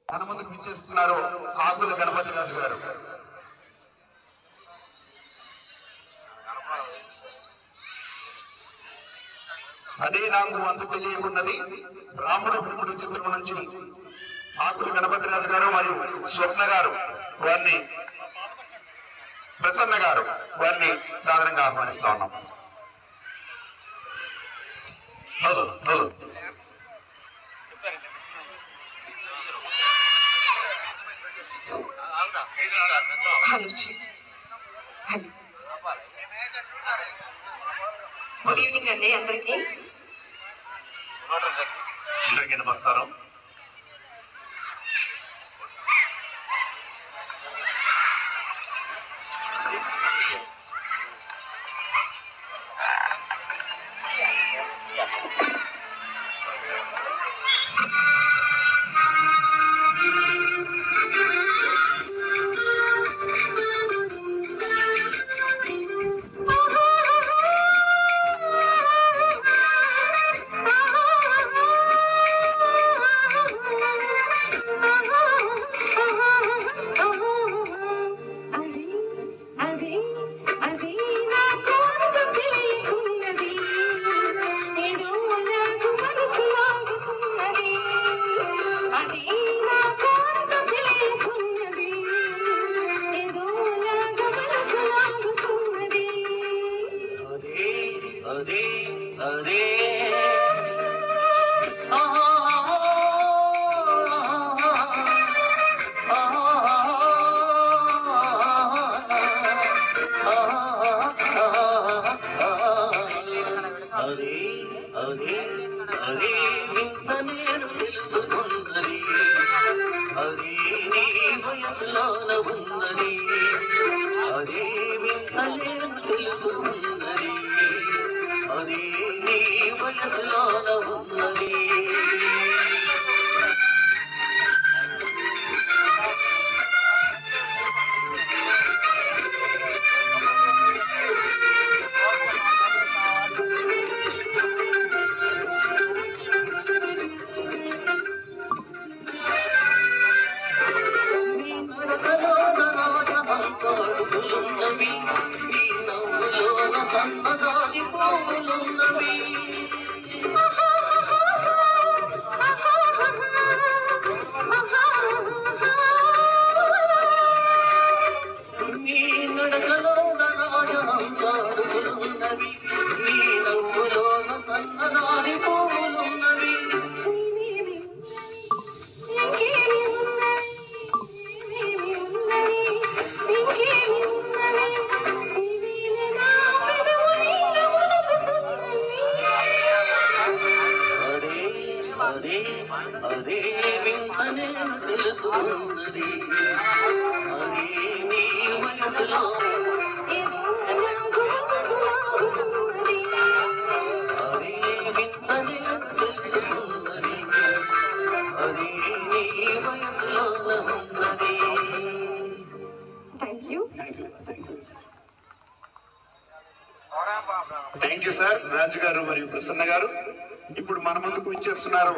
మన ముందుకు విచ్చేస్తున్నారు ఆకుల గణపతి రాజు గారు. అదే నాకు అంత తెలియకున్నది రాముడు భీముడు చిత్రం నుంచి ఆకుల గణపతి రాజు గారు మరియు స్వప్న గారు వారిని ప్రసన్న గారు వారిని సాధారణంగా ఆహ్వానిస్తా ఉన్నాం. హలో హలో గుడ్ ఈవినింగ్ అండి అందరికీ నమస్కారం. థ్యాంక్ యూ సార్ రాజు గారు మరియు ప్రసన్న గారు. ఇప్పుడు మన ముందుకు విచ్చేస్తున్నారు